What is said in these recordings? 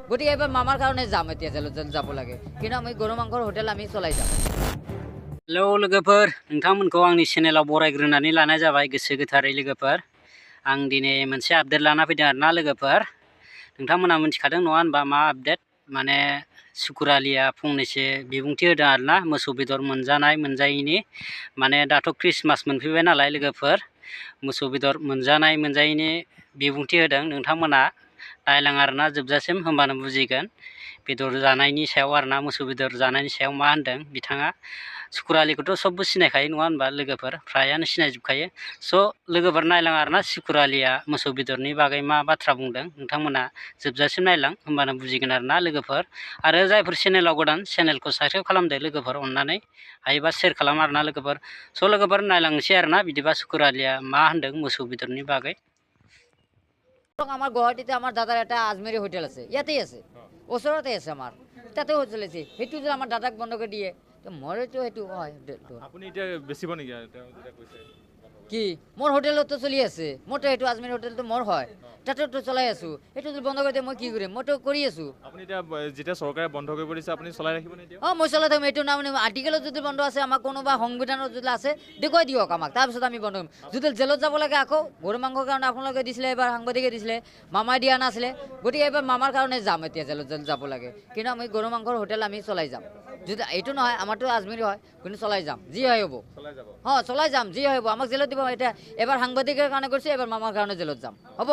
গতিকে এবাৰ মামাৰ কাৰণে যাম এতিয়া জেলত যাব লাগে কিন্তু আমি গৰু মাংসৰ হোটেল আমি চলাই যাম हेलौ लोगोफोर नोंथांमोनखौ आंनि चेनेलाव बरायग्रोनानै लानाय जाबाय गोसो गोथारै लोगोफोर आं दिनै मोनसे आपडेट लाना फैदों आरोना लोगोफोर नोंथांमोना मिथिखादों नङा होनबा मा आपडेट माने सुकुर आलिया फंनैसो बिबुंथि होदों आरोना मोसौ बेदर मोनजानाय मोनजायैनि माने दाथ' क्रिसमास मोनफैबाय नालाय लोगोफोर मोसौ बेदर मोनजानाय मोनजायैनि बिबुंथि होदों नोंथांमोना नायलां आरोना जोबजासिम होमबानो बुजिगोन बेदर जानायनि सायाव आरोना मोसौ बेदर जानायनि सायाव मा होनदों बिथाङा सुकुर आलिखौथ' सबबो सिनायखायो नङा होनबा लोगोफोर फ्रायानो सिनायजोबखायो स' लोगोफोर नायलां आरोना सुकुर आलिया मोसौ बेदरनि बागै मा बाथ्रा बुंदों नोंथांमोना जोबजासिम नायलां होमबानो बुजिगोन आरोना लोगोफोर आरो जायफोर चेनेलाव गोदान चेनेलखौ साबस्क्राइब खालामदो लोगोफोर अननानै हायोबा शेयार खालाम आरोना लोगोफोर स' लोगोफोर नायलांनोसै आरोना बिदिबा सुकुर आलिया मा होनदों मोसौ बेदरनि बागै আমাৰ গুৱাহাটীতে আমাৰ দাদাৰ এটা আজমেৰী হোটেল আছে ইয়াতেই আছে ওচৰতে আছে আমাৰ তাতে হোটেল আছে সেইটো যে আমাৰ দাদাক বন্ধ কৰি দিয়ে মইতো সেইটো হয় আপুনি এতিয়া বেছিব নেকি তেওঁ যেটা কৈছে কি মোৰ হোটেলতো চলি আছে মোৰতো সেইটো আজমেৰী হোটেলটো মোৰ হয় তাতেতো চলাই আছো সেইটো যদি বন্ধ কৰি দিয়ে মই কি কৰিম মইতো কৰি আছো আপুনি এতিয়া যেতিয়া চৰকাৰে বন্ধ কৰিব দিছে আপুনি চলাই ৰাখিব নে এতিয়া মই চলাই থাকিম এইটো নাম আৰ্টিকেলত যদি বন্ধ আছে আমাক কোনোবা সংবিধানত যদি আছে দেখুৱাই দিয়ক আমাক তাৰপিছত আমি বন্ধ কৰিম যদি জেলত যাব লাগে আকৌ গৰু মাংসৰ কাৰণে আপোনালোকে দিছিলে এবাৰ সাংবাদিকে দিছিলে মামাই দিয়া নাছিলে গতিকে এবাৰ মামাৰ কাৰণে যাম এতিয়া জেলত যাব লাগে কিন্তু আমি গৰু মাংসৰ হোটেল আমি চলাই যাম যদি এইটো নহয় আমাৰতো আজমেৰী হয় কিন্তু চলাই যাম যি হয় হ'ব চলাই যাম যি হয় হ'ব আমাক জেলত দিব এতিয়া এবাৰ সাংবাদিকৰ কাৰণে কৰিছে এবাৰ মামাৰ কাৰণে জেলত যাম হ'ব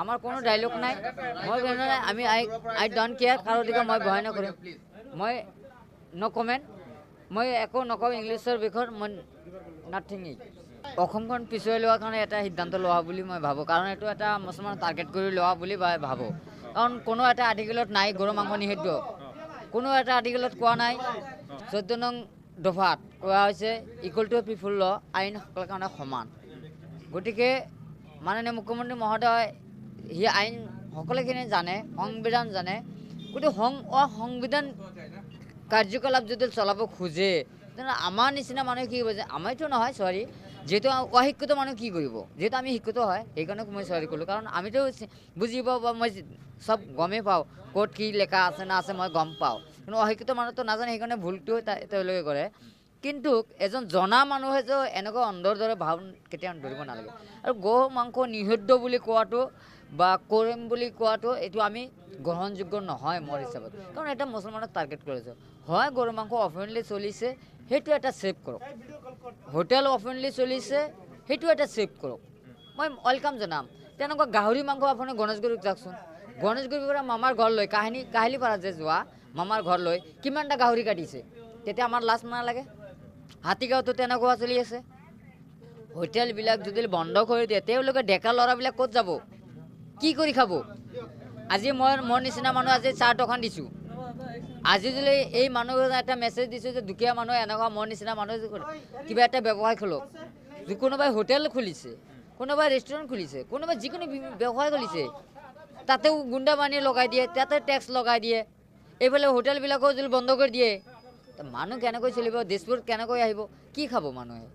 আমাৰ কোনো ডাইলগ নাই মই আমি আই ডোণ্ট কেয়াৰ কাৰো দিকে মই ভয় নকৰিম মই নকমেণ্ট মই একো নকওঁ ইংলিছৰ বিষয়ত মই নাথিং অসমখন পিছুৱাই লোৱাৰ কাৰণে এটা সিদ্ধান্ত লোৱা বুলি মই ভাবোঁ কাৰণ এইটো এটা মুছলমান টাৰ্গেট কৰি লোৱা বুলি ভাবোঁ কাৰণ কোনো এটা আৰ্টিকেলত নাই গৰু মাংস নিষিদ্ধ কোনো এটা আৰ্টিকেলত কোৱা নাই 14 নং দফাত কোৱা হৈছে ইকুৱেল টু পিপুল ল আইন সকলৰ কাৰণে সমান গতিকে মাননীয় মুখ্যমন্ত্ৰী মহোদয় সি আইন সকলোখিনি জানে সংবিধান জানে গতিকে সংবিধান কাৰ্যকলাপ যদি চলাব খোজে তেনে আমাৰ নিচিনা মানুহে কি কৰিব যে আমাৰতো নহয় চৰি যেহেতু অশিক্ষিত মানুহ কি কৰিব যেহেতু আমি শিক্ষিত হয় সেইকাৰণে মই চৰি কৰিলোঁ কাৰণ আমিতো বুজি পাওঁ বা মই চব গমেই পাওঁ ক'ত কি লেখা আছে না আছে মই গম পাওঁ কিন্তু অশিক্ষিত মানুহতো নাজানে সেইকাৰণে ভুলটো তেওঁলোকে কৰে কিন্তু এজন জনা মানুহে যে এনেকুৱা অন্ধৰ দৰে ভাৱ কেতিয়াও ধৰিব নালাগে আৰু গো মাংস নিষিদ্ধ বুলি কোৱাটো বা কৰিম বুলি কোৱাটো এইটো আমি গ্ৰহণযোগ্য নহয় মোৰ হিচাপত কাৰণ এটা মুছলমানক টাৰ্গেট কৰিছে হয় গৰু মাংস অফেনলি চলিছে সেইটো এটা ছেভ কৰক হোটেল অফেনলি চলিছে সেইটো এটা ছেভ কৰক মই ৱেলকাম জনাম তেনেকুৱা গাহৰি মাংস আপুনি গণেশগুৰিত যাওকচোন গণেশগুৰিৰ পৰা মামাৰ ঘৰলৈ কাহিলীপাৰা যে যোৱা মামাৰ ঘৰলৈ কিমানটা গাহৰি কাটিছে তেতিয়া আমাৰ লাজ নালাগে হাতীগাঁৱতো তেনেকুৱা চলি আছে হোটেলবিলাক যদি বন্ধ কৰি দিয়ে তেওঁলোকে ডেকা ল'ৰাবিলাক ক'ত যাব কি কৰি খাব আজি মই মোৰ নিচিনা মানুহ আজি চাহ দোকান দিছোঁ আজি যদি এই মানুহ এটা মেছেজ দিছোঁ যে দুখীয়া মানুহ এনেকুৱা মোৰ নিচিনা মানুহ কিবা এটা ব্যৱসায় খোলক কোনোবাই হোটেল খুলিছে কোনোবাই ৰেষ্টুৰেণ্ট খুলিছে কোনোবাই যিকোনো ব্যৱসায় খুলিছে তাতেও গুণ্ডা বানি লগাই দিয়ে তাতে টেক্স লগাই দিয়ে এইফালে হোটেলবিলাকো যদি বন্ধ কৰি দিয়ে মানুহ কেনেকৈ চলিব দেশবোৰ কেনেকৈ আহিব কি খাব মানুহে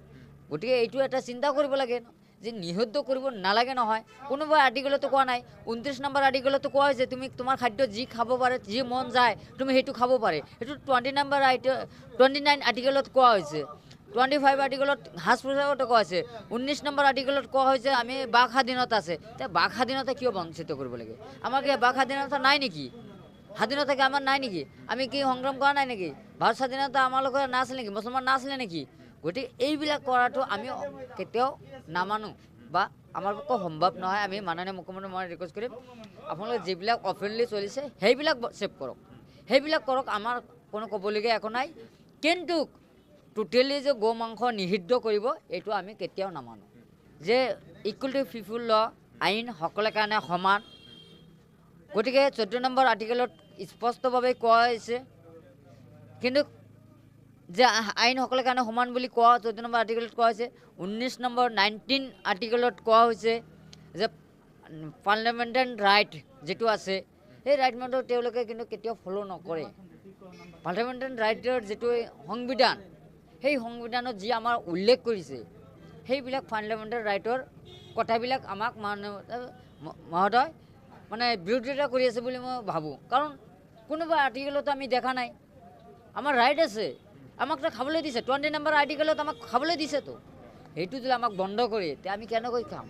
গতিকে এইটো এটা চিন্তা কৰিব লাগে যে নিষিদ্ধ কৰিব নালাগে নহয় কোনোবা আৰ্টিকেলতো কোৱা নাই 29 নম্বৰ আৰ্টিকেলতো কোৱা হৈছে তুমি তোমাৰ খাদ্য যি খাব পাৰে যি মন যায় তুমি সেইটো খাব পাৰে এইটো 29 আৰ্টিকেলত কোৱা হৈছে 25 আৰ্টিকেলত হাজ পোছাকত কোৱা হৈছে 19 নম্বৰ আৰ্টিকেলত কোৱা হৈছে আমি বাক স্বাধীনতা আছে তে বাক স্বাধীনতা কিয় বঞ্চিত কৰিব লাগে আমাৰ কি বাক স্বাধীনতা নাই নেকি স্বাধীনতা কি আমাৰ নাই নেকি আমি কি সংগ্ৰাম কৰা নাই নেকি ভাৰত স্বাধীনতা আমাৰ লগত নাছিলে নেকি মুছলমান নাছিলে নেকি গতিকে এইবিলাক কৰাটো আমি কেতিয়াও নামানো বা আমাৰ পক্ষে সম্ভৱ নহয় আমি মাননীয় মুখ্যমন্ত্ৰী মই ৰিকুৱেষ্ট কৰিম আপোনালোকে যিবিলাক অফেনলি চলিছে সেইবিলাক ছেভ কৰক আমাৰ কোনো ক'বলগীয়া একো নাই কিন্তু টোটেলি যে গো মাংস নিষিদ্ধ কৰিব এইটো আমি কেতিয়াও নামানো যে ইকুৱেল টু পিপুল ল আইন সকলৰ কাৰণে সমান গতিকে 14 নম্বৰ আৰ্টিকেলত স্পষ্টভাৱে কোৱা হৈছে কিন্তু যে আইন সকলৰ কাৰণে সমান বুলি কোৱা 14 নম্বৰ আৰ্টিকেলত কোৱা হৈছে 19 নম্বৰ 19 আৰ্টিকেলত কোৱা হৈছে যে পাৰ্লিয়ামেণ্টাৰী ৰাইট যেটো আছে সেই ৰাইট মতে তেওঁলোকে কিন্তু কেতিয়াও ফলো নকৰে পাৰ্লিয়ামেণ্টাৰী ৰাইটৰ যেটো সংবিধান সেই সংবিধানত যি আমাৰ উল্লেখ কৰিছে সেইবিলাক পাৰ্লিয়ামেণ্টাৰী ৰাইটৰ কথাবিলাক আমাক মহোদয় মানে বিৰোধিতা কৰি আছে বুলি মই ভাবোঁ, কাৰণ কোনোবা আৰ্টিকেলত আমি দেখা নাই। আমাৰ ৰাইট আছে, আমাকতো খাবলৈ দিছে, 20 নম্বৰ আৰ্টিকেলত আমাক খাবলৈ দিছেতো। সেইটো যদি আমাক বন্ধ কৰি, তে আমি কেনেকৈ খাম?